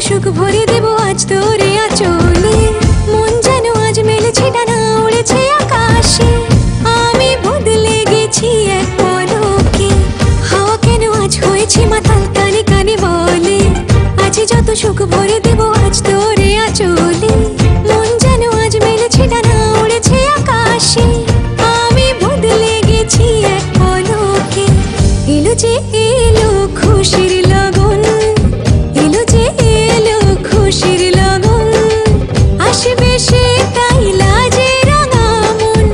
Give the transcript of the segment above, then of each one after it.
সুখ ভরে দেব আজ তোরে আঁচলে, মন যেন আজ মেলেছে ডানা উড়েছে আকাশে, আমি বদলে গেছি এক পলকে। হাওয়া কেন আজ হয়েছে মাতাল কানে কানে বলে, আজ যত সুখ ভরে দেব আজ তোরে আঁচলে, মন যেন আজ মেলেছে ডানা উড়েছে আকাশে, আমি বদলে গেছি এক পলকে। এলো যে এলো খুশির লগন, এলো যে এলো খুশির লগন, আসবে সে তাই লাজে রাঙা মন,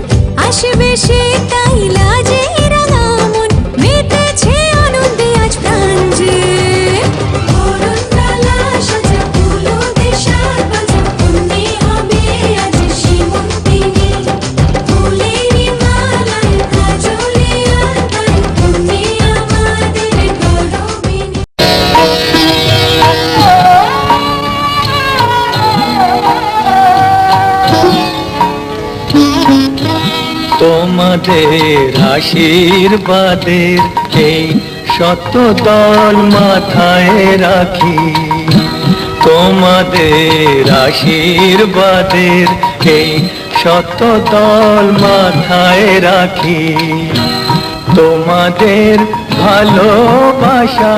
আসবে সে তাই লাজে রাঙা মন, মেতেছে আনন্দে আজ প্রাণ যে। তোমাদের আশীর্বাদের এই শত দল মাথায় রাখি, তোমাদের আশীর্বাদের এই শত দল মাথায় রাখি, তোমাদের ভালোবাসা,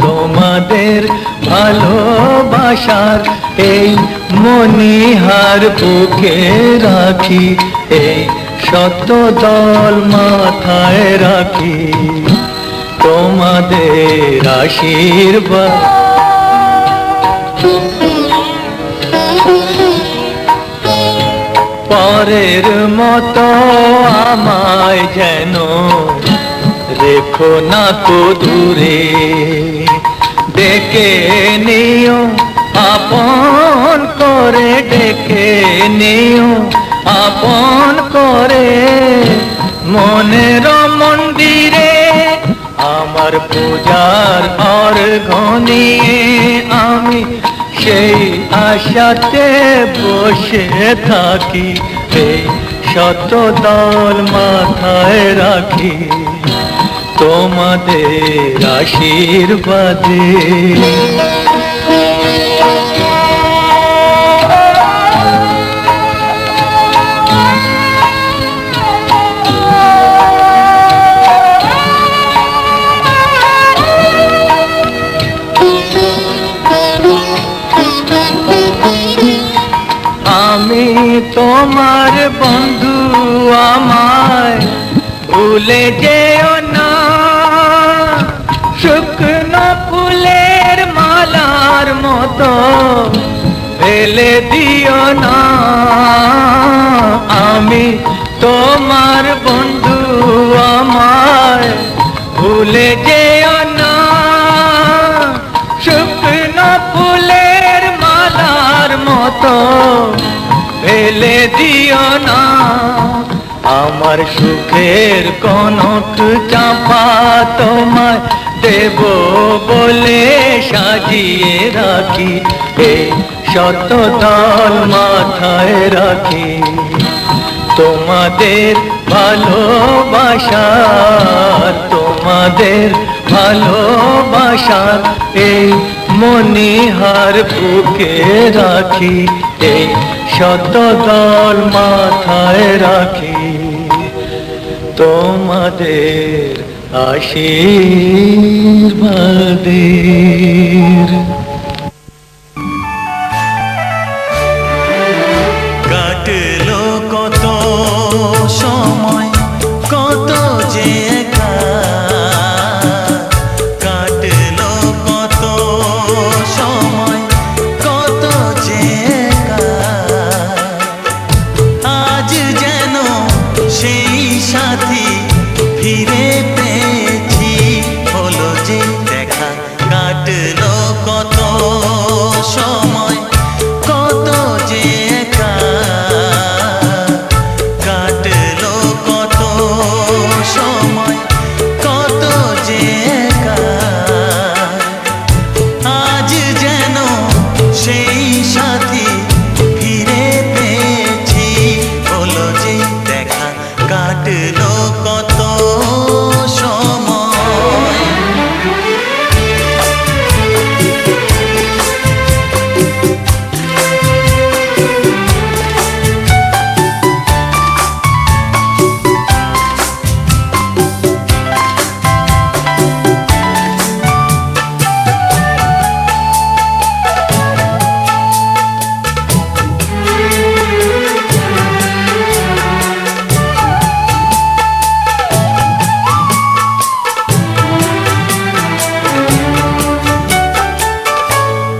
তোমাদের ভালোবাসার এই মণিহার বুকে রাখি, এই শত দল মাথায় রাখি, তোমাদের আশীর্বাদ। পরের মতো আমায় যেন রেখো না তো দূরে, ডেকে নিও আপন করে, ডেকে নিও আপন করে, মনের মন্দিরে আমার পূজার অর্ঘ্য নিয়ে আমি সেই আশাতে বসে থাকি, এই শত দল মাথায় রাখি, তোমাদের আশীর্বাদে। আমি তোমার বন্ধু, আমায় ভুলে যেও না, শুকনো ফুলের মালার মতো ফেলে দিও না। আমি তোমার বন্ধু, আমায় ভুলে যেও না, শুকনো ফুলের মালার মতো ফেলে দিও না। আমার সুখের কনক চাপা তোমায় দেব বলে সাজিয়ে রাখি, এই শত দল মাথায় রাখি, তোমাদের ভালোবাসার, তোমাদের ভালোবাসার এই মণিহার বুকে রাখি, এই শত দল মাথায় রাখি তোমাদের আশীর্বাদের। কাটলো কত সময়, কত যে একা, কাটলো কত সময়, কত যে একা। আজ যেন সেই সাথী ফিরে পেয়েছি, হলো যে দেখা। কাটলো কত সময়, কত যে একা, কাটলো কত সময়, কত যে একা। আজ যেন সেই সাথী ফিরে পেয়েছি, হলো যে দেখা। কাটলো কত সময়।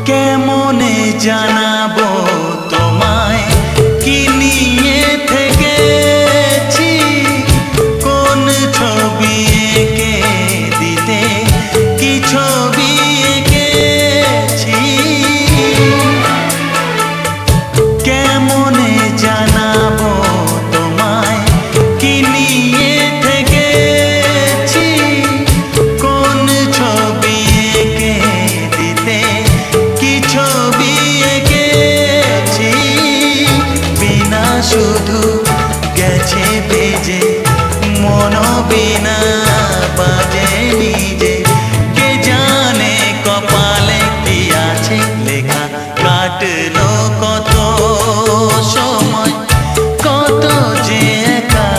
কেমনে জানাবো তোমায় কি নিয়ে থেকেছি, কোন ছবি এঁকে দিতে কি ছবি এঁকেছি। কেমনে জানাবো তোমায় কি নিয়ে থেকেছি, কোন ছবি এঁকে দিতে কি ছবি এঁকেছি। বিনা শুধু গেছে ভেজে মন, বিনা বাজে নিজে। কে জানে কপালে কি আছে লেখা। কাটলো কত সময়, কত যে একা,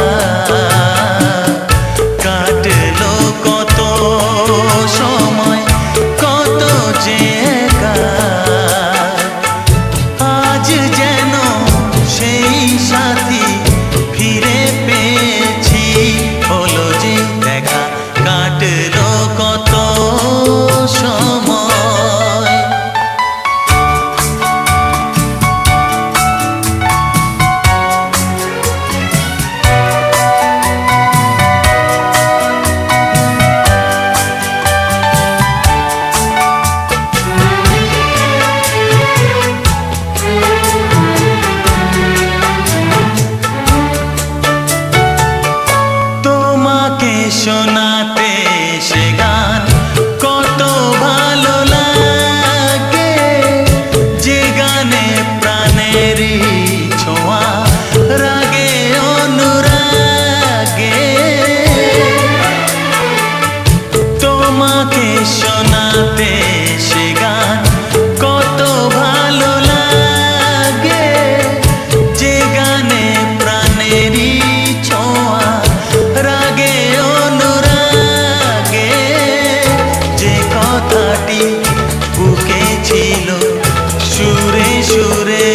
কাটলো কত সময়, কত যে একা। আজ যেন সেই সাথী ফিরে পেয়েছি, হলো যে দেখা। কাটলো কত সময়। তোমাকে শোনাতে সে গান কত ভালো লাগে, যে গানে প্রাণেরই ছোঁয়া রাগে অনুরাগে। তোমাকে শোনাতে সে গান কত ভালো লাগে, যে গানে প্রাণেরই ছোঁয়া রাগে অনুরাগে। যে কথাটি বুকে ছিল সুরে সুরে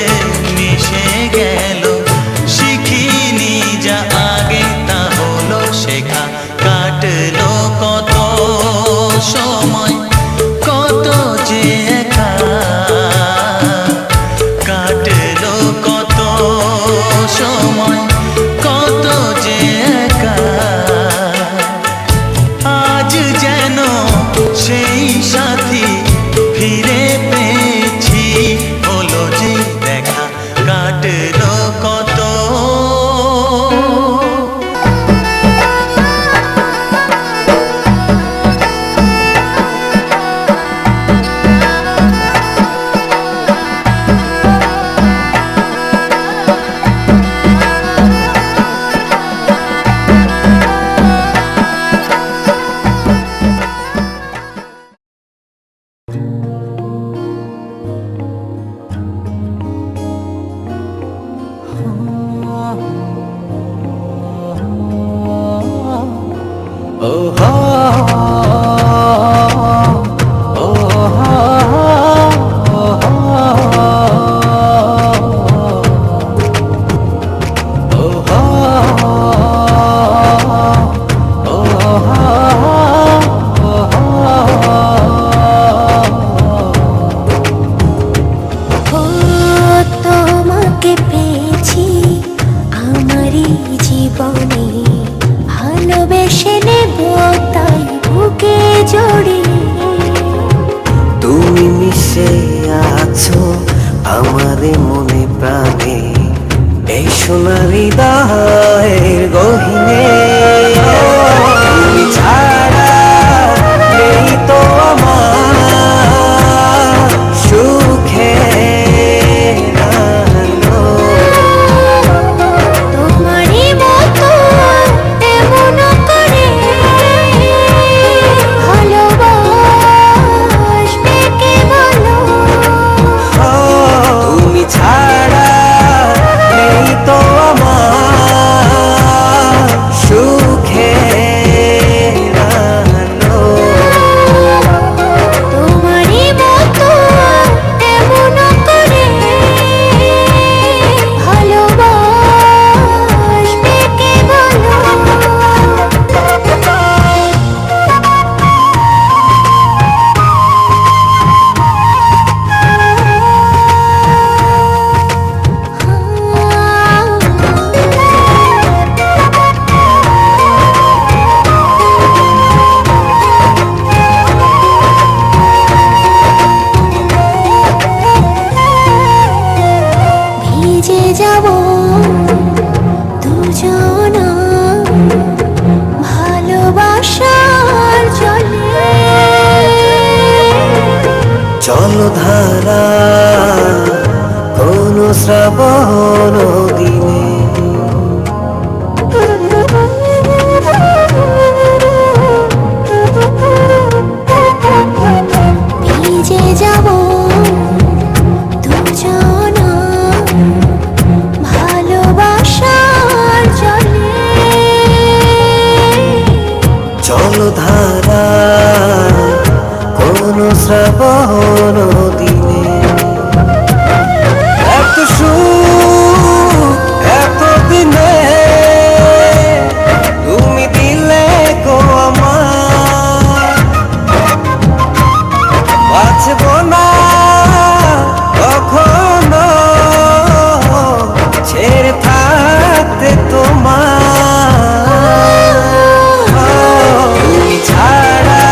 মিশে গেল, শিখিনি যা আগে তা হলো শেখা। কাটলো কত সময়, কত যে একা, কাটলো কত সময়, কত যে একা। আজ যেন সেই সাথী ফিরে পেয়েছি, হলো যে দেখা। কাটলো কত জীবনে ভালোবেসে নেব তাই বুকে জড়িয়ে। তুমি মিশে আছো আমার মনে প্রাণে, এই সোনার হৃদয়ের গহীনে। তুমি ছাড়া নেই তো আমার সুখের আলো। তোমারই মতো এমন করে ভালোবাসবে কে বলো? তুমি ছাড়া নেই তো আমার সুখের আলো। তোমারই মতো এমন করে ভালোবাসবে কে বলো? ভিজে যাব দুজনা ভালোবাসার জলে। জলধারা কোন শ্রাবণ দিনে, ভিজে যাব দুজনা ভালোবাসার জলে। জলধারা কোন শ্রাবণ দিনে। এত সুখ এত দিনে তুমি দিলে গো আমার, বাঁচব না কখনো ছেড়ে থাকতে তোমার। তুমি ছাড়া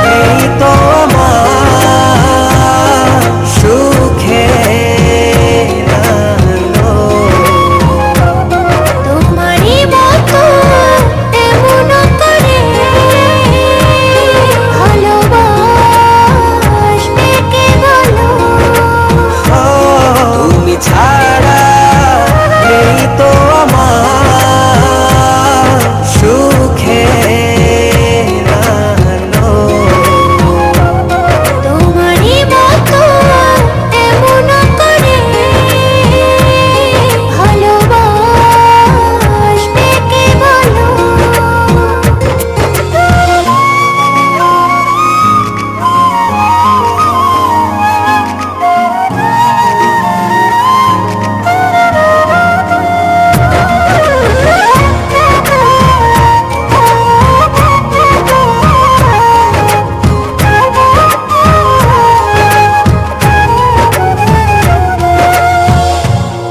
নেই তো আমার সুখের আলো। তোমারই মতো এমন করে ভালোবাসবে কে বলো? তুমি ছাড়া নেই তো আমার সুখের আলো। তোমারই মতো এমন করে ভালোবাসবে কে বলো?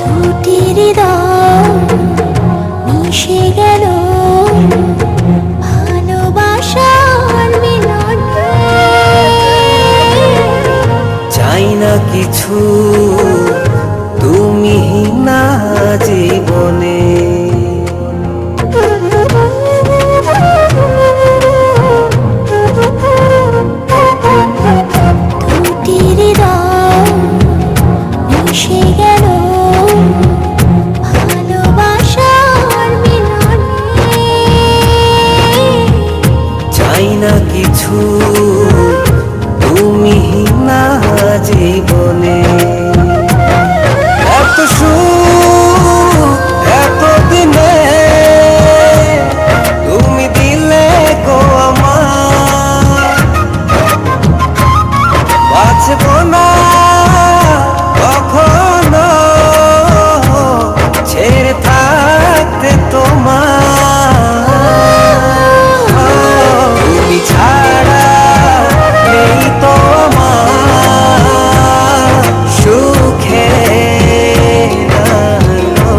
দুটি হৃদয় মিশে গেল ভালোবাসার মিলনে। চাই না কিছু তুমি না জীবনে। দুটি হৃদয় মিশে গেল ভালোবাসার মিলনে। চাই না কিছু তুমি না জীবনে। এত সুখ এত দিনে তুমি দিলে গো আমার, বাঁচব না কখনো ছেড়ে থাকতে তোমার। তুমি ছাড়া নেই তো আমার সুখের আলো।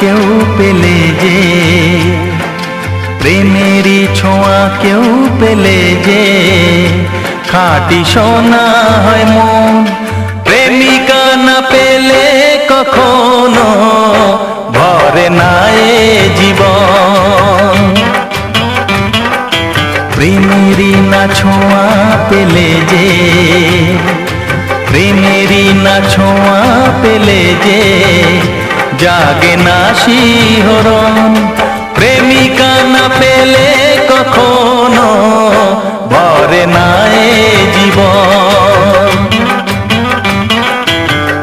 কেউ পেলে যে, প্রেমেরই ছোঁয়া কেউ পেলে যে, খাঁটি সোনা হয় মন। প্রেমিকা না পেলে কখনো ভরে না এ জীবন। প্রেমেরই না ছোঁয়া পেলে যে, প্রেমেরই না ছোঁয়া পেলে যে, জাগে না শিহরণ। প্রেমিকা না পেলে কখনো ভরে না এ জীবন।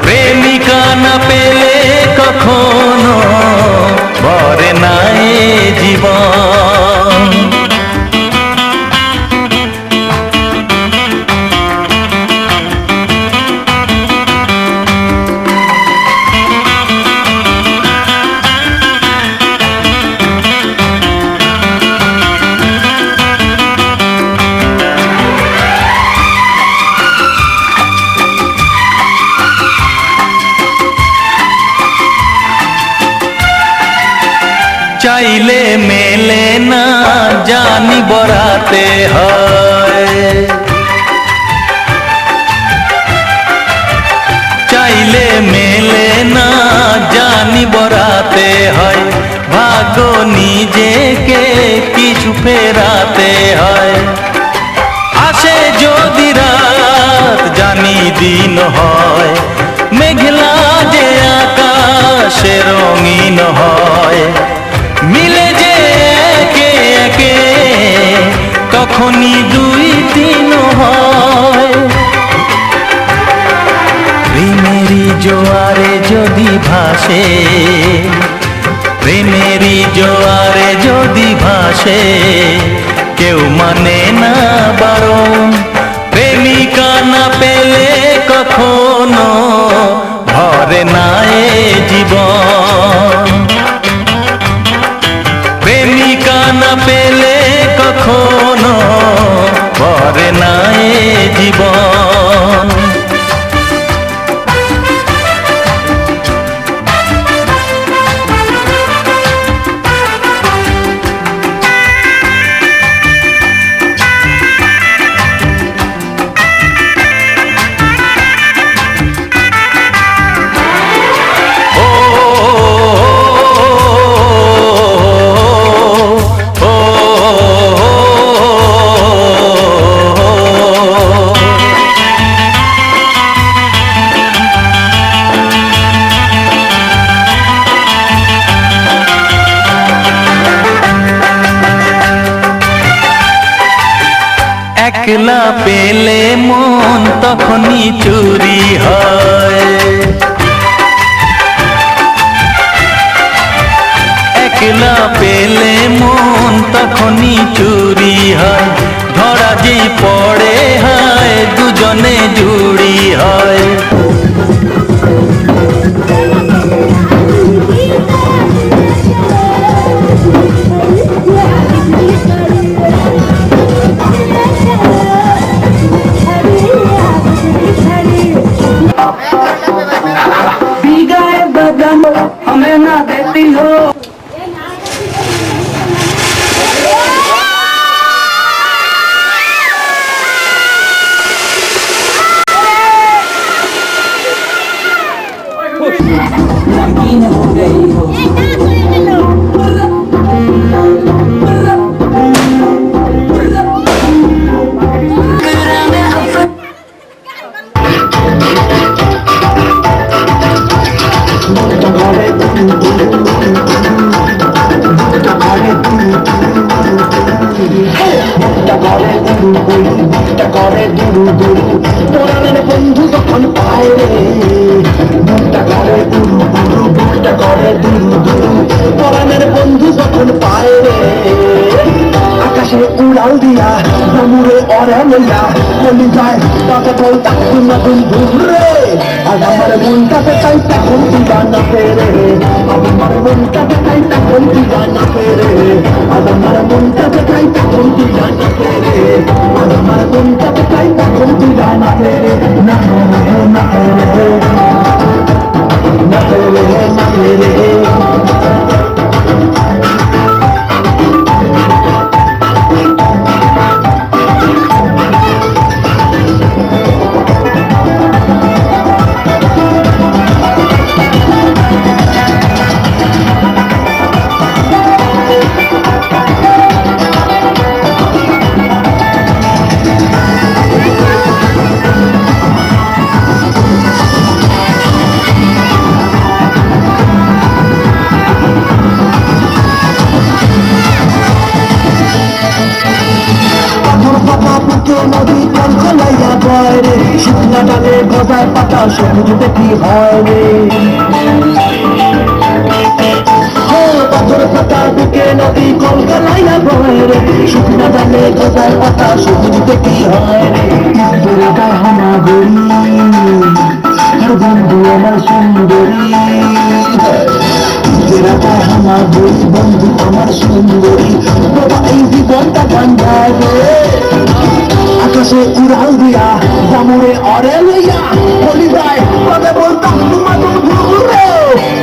প্রেমিকা না পেলে কখনো ভরে না এ জীবন। চাইলে মেলে না জানি বরাতে হয়, চাইলে মেলে না জানি বরাতে হয়। ভাগ্য নিজেকে কিছু ফেরাতে হয়। আসে যদি রাত জানি দিন হয়, মেঘলা যে আকাশে রঙিন হয়। মিলে যে একে একে তখনই দুই তিন হয়। প্রেমেরই জোয়ারে যদি ভাসে, প্রেমেরই জোয়ারে যদি ভাসে, কেউ মানে না বারণ। প্রেমিকা না পেলে কখনো ভরে না এ জীবন। প্রেমিকা না পেলে কখনো ভরে না এ জীবন। একলা পেলে মন তখনই চুরি হয়, একলা পেলে মন তখনই চুরি হয়। ধরা যে পড়ে হয় দুজনে জুড়ি হয়। बिगाए बदन हमें ना देती हो। বন্ধু যখন পায় রে বুকটা করে দুরু দুরু, বুকটা করে দুরু দুরু। পরাণের বন্ধু যখন পায় রে আকাশে উড়াল দিয়া জমুরে অরে লইয়া বলি যায় তাতে বল তাকু নতুন ঘুরে। আজ আমার মনটাতে চাই তখন দিবানা ফেরে, আমার মনটাতে চাই তখন দিবানা ফেরে, আজ আমার মনটাতে চাই তখন দিবানা ফেরে, আজ আমার মনটাতে চাই তখন দিবানা ফেরে। না রে না রে না রে না রে। সবুজ দেখি হয় রে পাথর পাতা বুকে নদী কলকালাইয়া বয় রে শুকনা ডালে গজার পাতা সবুজ দেখি হয় রে তোরে গায়ে হামাগুড়ি আর বন্ধু আমার সুন্দরী তেরা গায়ে হামাগুড়ি বন্ধু আমার সুন্দরী বাবা এই জীবনটা কান্দায় রে আকাশে উড়াল দিয়া জামুরে অরে লইয়া বলি যায় তবে বলতাম তোমার ঘুরে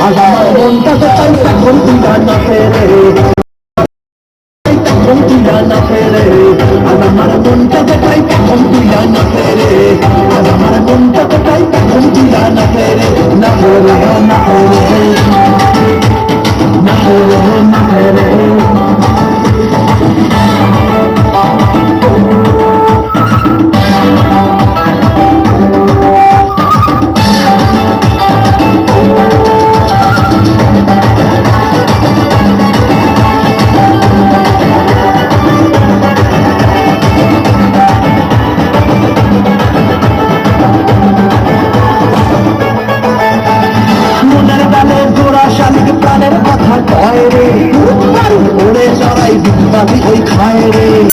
আজ আমার মনটা তো তাই তখন তুইরা না ফেরে তখন তুইরা না ফেরে আজ আমার মনটা তো তাই তখন তুইরা না ফেরে আজ আমার মনটা তো তাই তখন তুইরা না ফেরে না ফেরে না ফেরে না ফেরে না ফেরে প্রাণের কথা কয় রে ওরে চড়াই বিদ্যাবি ওই খায় রে